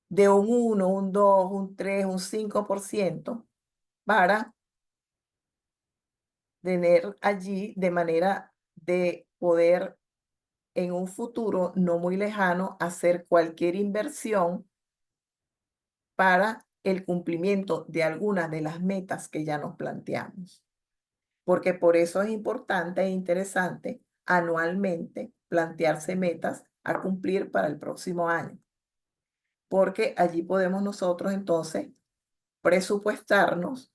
de un 1, un 2, un 3, un 5% para tener allí de manera de poder en un futuro no muy lejano hacer cualquier inversión para el cumplimiento de algunas de las metas que ya nos planteamos. Porque por eso es importante e interesante anualmente plantearse metas a cumplir para el próximo año. Porque allí podemos nosotros entonces presupuestarnos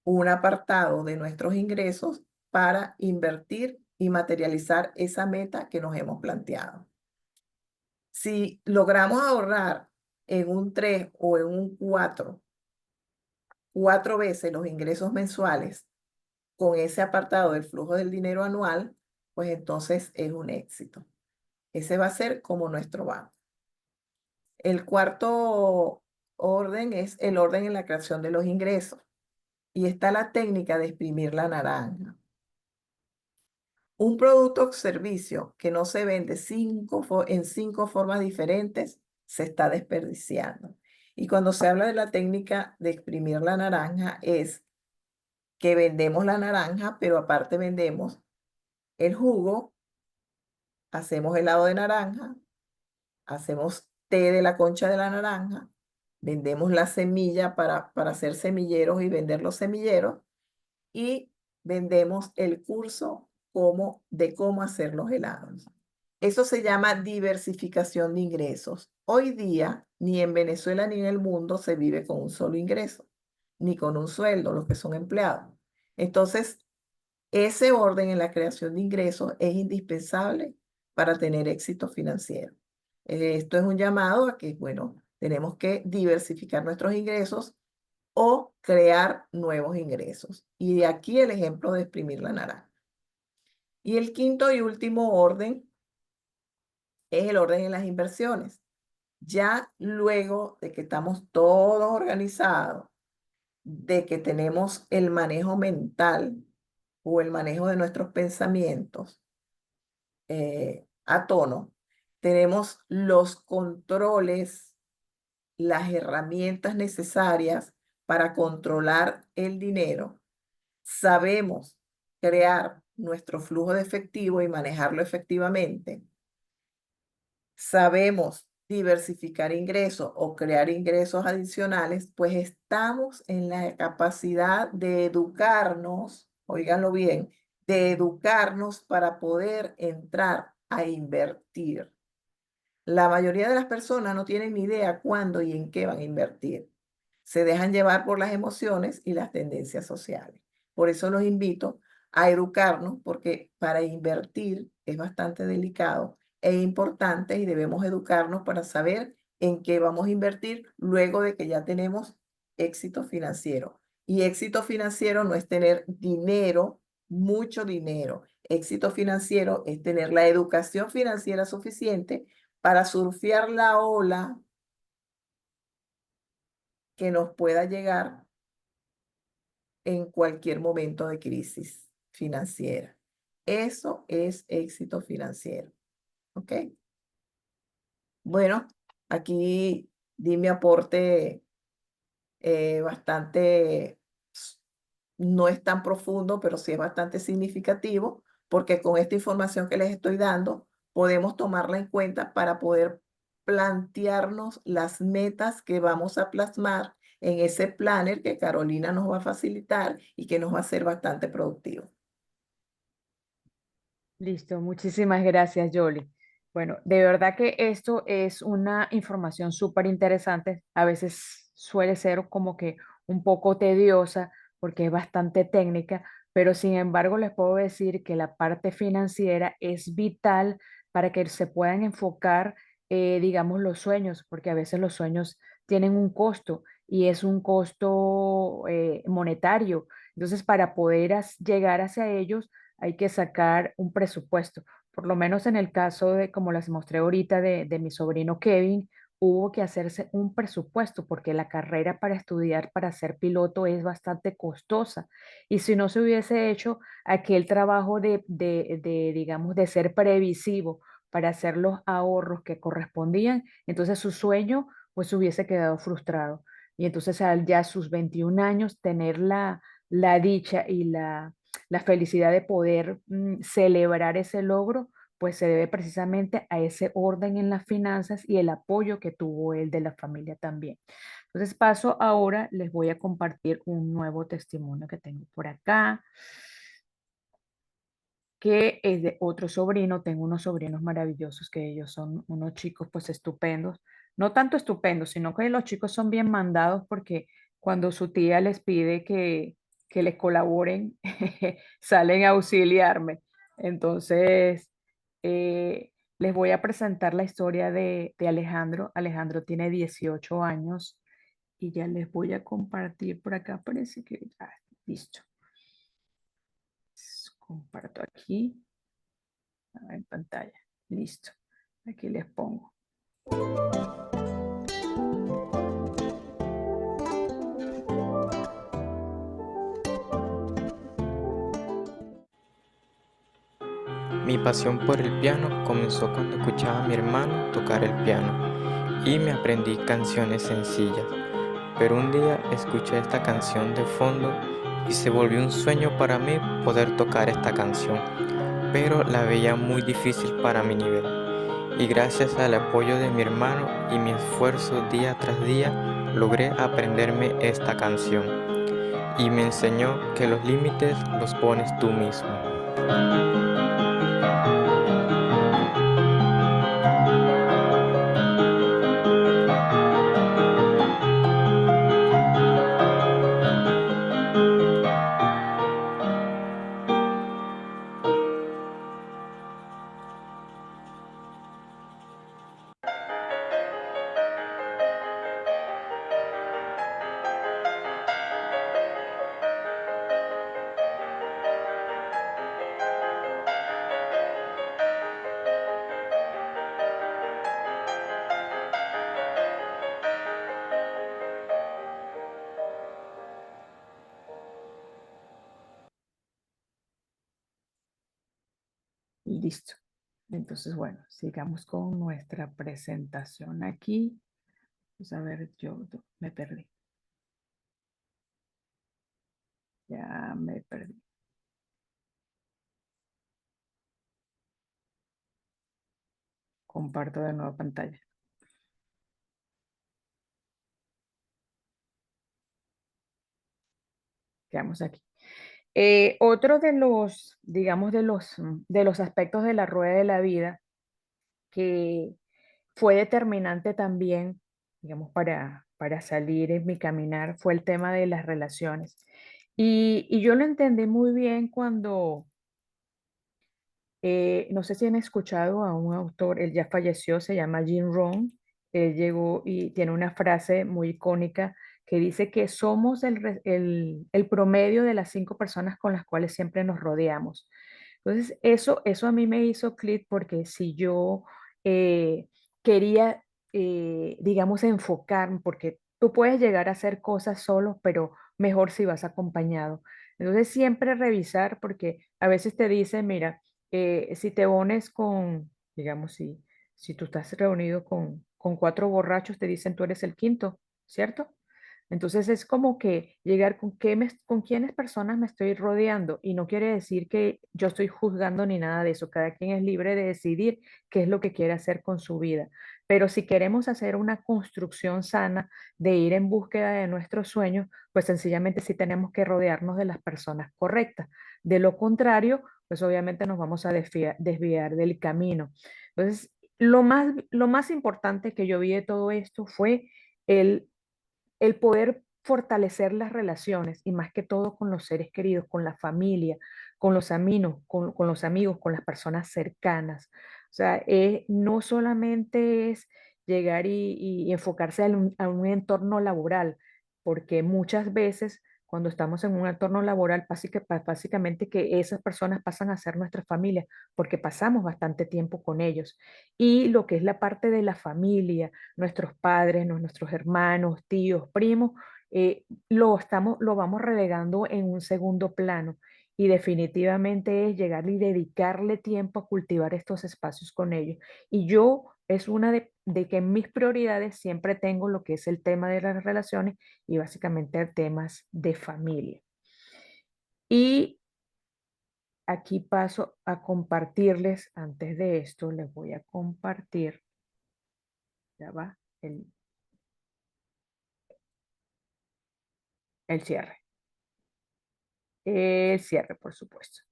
un apartado de nuestros ingresos para invertir y materializar esa meta que nos hemos planteado. Si logramos ahorrar en un 3 o en un 4 veces los ingresos mensuales con ese apartado del flujo del dinero anual, pues entonces es un éxito. Ese va a ser como nuestro banco. El cuarto orden es el orden en la creación de los ingresos. Y está la técnica de exprimir la naranja. Un producto o servicio que no se vende en 5 formas diferentes se está desperdiciando. Y cuando se habla de la técnica de exprimir la naranja es que vendemos la naranja, pero aparte vendemos el jugo, hacemos helado de naranja, hacemos té de la concha de la naranja, vendemos la semilla para hacer semilleros y vender los semilleros y vendemos el curso de cómo hacer los helados. Eso se llama diversificación de ingresos. Hoy día, ni en Venezuela ni en el mundo se vive con un solo ingreso, ni con un sueldo, los que son empleados. Entonces, ese orden en la creación de ingresos es indispensable para tener éxito financiero. Esto es un llamado a que, bueno, tenemos que diversificar nuestros ingresos o crear nuevos ingresos. Y de aquí el ejemplo de exprimir la naranja. Y el quinto y último orden es el orden en las inversiones. Ya luego de que estamos todos organizados, de que tenemos el manejo mental o el manejo de nuestros pensamientos a tono, tenemos los controles, las herramientas necesarias para controlar el dinero, sabemos crear nuestro flujo de efectivo y manejarlo efectivamente, sabemos diversificar ingresos o crear ingresos adicionales, pues estamos en la capacidad de educarnos, óiganlo bien, de educarnos para poder entrar a invertir. La mayoría de las personas no tienen ni idea cuándo y en qué van a invertir. Se dejan llevar por las emociones y las tendencias sociales. Por eso los invito a educarnos, porque para invertir es bastante delicado e importante y debemos educarnos para saber en qué vamos a invertir luego de que ya tenemos éxito financiero. Y éxito financiero no es tener dinero, mucho dinero. Éxito financiero es tener la educación financiera suficiente para surfear la ola que nos pueda llegar en cualquier momento de crisis financiera. Eso es éxito financiero. ¿Ok? Bueno, aquí di mi aporte bastante, s- no es tan profundo, pero sí es bastante significativo, porque con esta información que les estoy dando, podemos tomarla en cuenta para poder plantearnos las metas que vamos a plasmar en ese planner que Carolina nos va a facilitar y que nos va a ser bastante productivo. Listo, muchísimas gracias, Yoli. Bueno, de verdad que esto es una información súper interesante. A veces suele ser como que un poco tediosa porque es bastante técnica, pero sin embargo les puedo decir que la parte financiera es vital para que se puedan enfocar, digamos, los sueños, porque a veces los sueños tienen un costo y es un costo monetario. Entonces, para poder llegar hacia ellos, hay que sacar un presupuesto. Por lo menos en el caso de, como les mostré ahorita, de mi sobrino Kevin, hubo que hacerse un presupuesto porque la carrera para estudiar para ser piloto es bastante costosa. Y si no se hubiese hecho aquel trabajo digamos, de ser previsivo para hacer los ahorros que correspondían, entonces su sueño pues hubiese quedado frustrado. Y entonces al ya a sus 21 años tener la dicha y la felicidad de poder celebrar ese logro, pues se debe precisamente a ese orden en las finanzas y el apoyo que tuvo él de la familia también. Entonces paso ahora, les voy a compartir un nuevo testimonio que tengo por acá, que es de otro sobrino. Tengo unos sobrinos maravillosos que ellos son unos chicos pues estupendos, no tanto estupendos, sino que los chicos son bien mandados porque cuando su tía les pide que les colaboren, salen a auxiliarme. Entonces, les voy a presentar la historia de Alejandro. Alejandro tiene 18 años y ya les voy a compartir por acá. Parece que ya, listo. Comparto aquí en pantalla. Listo. Aquí les pongo. Mi pasión por el piano comenzó cuando escuchaba a mi hermano tocar el piano y me aprendí canciones sencillas. Pero un día escuché esta canción de fondo y se volvió un sueño para mí poder tocar esta canción, pero la veía muy difícil para mi nivel. Y gracias al apoyo de mi hermano y mi esfuerzo día tras día, logré aprenderme esta canción. Y me enseñó que los límites los pones tú mismo. Listo. Entonces, bueno, sigamos con nuestra presentación aquí. Pues a ver, yo me perdí. Ya me perdí. Comparto de nuevo pantalla. Quedamos aquí. Otro de los, digamos, de los aspectos de la rueda de la vida que fue determinante también, digamos, para salir en mi caminar fue el tema de las relaciones. Y yo lo entendí muy bien cuando, no sé si han escuchado a un autor, él ya falleció, se llama Jim Rohn. Él llegó y tiene una frase muy icónica que dice que somos el promedio de las 5 personas con las cuales siempre nos rodeamos. Entonces, eso a mí me hizo clic porque si yo eh, quería, digamos, enfocarme, porque tú puedes llegar a hacer cosas solo, pero mejor si vas acompañado. Entonces siempre revisar porque a veces te dicen, mira, si te unes con, digamos, si tú estás reunido con cuatro borrachos, te dicen tú eres el quinto, ¿cierto? Entonces es como que llegar con quiénes personas me estoy rodeando y no quiere decir que yo estoy juzgando ni nada de eso. Cada quien es libre de decidir qué es lo que quiere hacer con su vida. Pero si queremos hacer una construcción sana de ir en búsqueda de nuestros sueños, pues sencillamente sí tenemos que rodearnos de las personas correctas. De lo contrario, pues obviamente nos vamos a desviar del camino. Entonces, lo más importante que yo vi de todo esto fue el el poder fortalecer las relaciones y más que todo con los seres queridos, con la familia, con los amigos, con los amigos, con las personas cercanas. O sea, no solamente es llegar y enfocarse a un entorno laboral, porque muchas veces cuando estamos en un entorno laboral, básicamente que esas personas pasan a ser nuestra familia, porque pasamos bastante tiempo con ellos. Y lo que es la parte de la familia, nuestros padres, nuestros hermanos, tíos, primos, lo vamos relegando en un segundo plano y definitivamente es llegar y dedicarle tiempo a cultivar estos espacios con ellos. Y yo es una de que en mis prioridades siempre tengo lo que es el tema de las relaciones y básicamente temas de familia. Y aquí paso a compartirles, antes de esto les voy a compartir, ya va, el cierre. El cierre, por supuesto.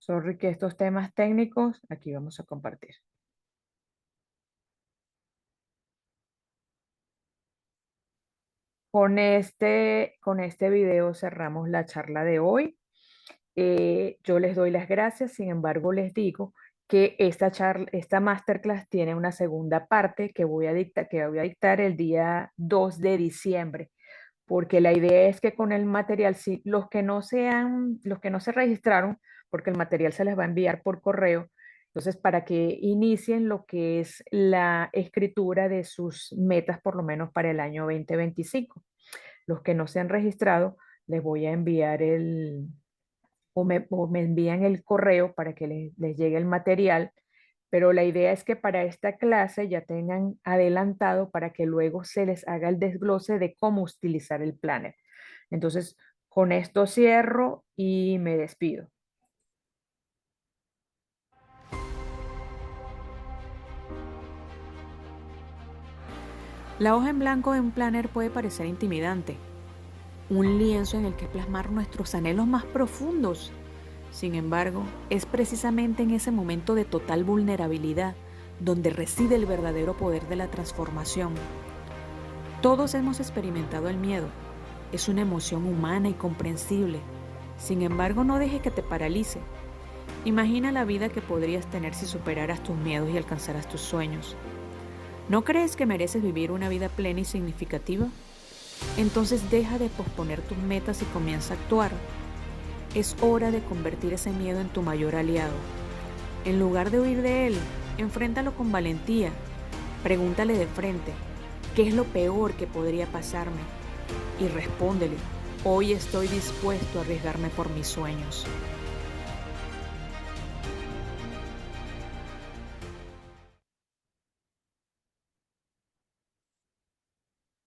Sorry que estos temas técnicos, aquí vamos a compartir. Con este video cerramos la charla de hoy. Yo les doy las gracias, sin embargo les digo que esta masterclass tiene una segunda parte que voy a dictar el día 2 de diciembre, porque la idea es que con el material, si los que no se registraron, porque el material se les va a enviar por correo, entonces para que inicien lo que es la escritura de sus metas, por lo menos para el año 2025. Los que no se han registrado, les voy a enviar o me envían el correo para que les llegue el material, pero la idea es que para esta clase ya tengan adelantado para que luego se les haga el desglose de cómo utilizar el planner. Entonces, con esto cierro y me despido. La hoja en blanco de un planner puede parecer intimidante, un lienzo en el que plasmar nuestros anhelos más profundos. Sin embargo, es precisamente en ese momento de total vulnerabilidad donde reside el verdadero poder de la transformación. Todos hemos experimentado el miedo. Es una emoción humana y comprensible. Sin embargo, no dejes que te paralice. Imagina la vida que podrías tener si superaras tus miedos y alcanzaras tus sueños. ¿No crees que mereces vivir una vida plena y significativa? Entonces deja de posponer tus metas y comienza a actuar. Es hora de convertir ese miedo en tu mayor aliado. En lugar de huir de él, enfréntalo con valentía. Pregúntale de frente, ¿qué es lo peor que podría pasarme? Y respóndele, hoy estoy dispuesto a arriesgarme por mis sueños.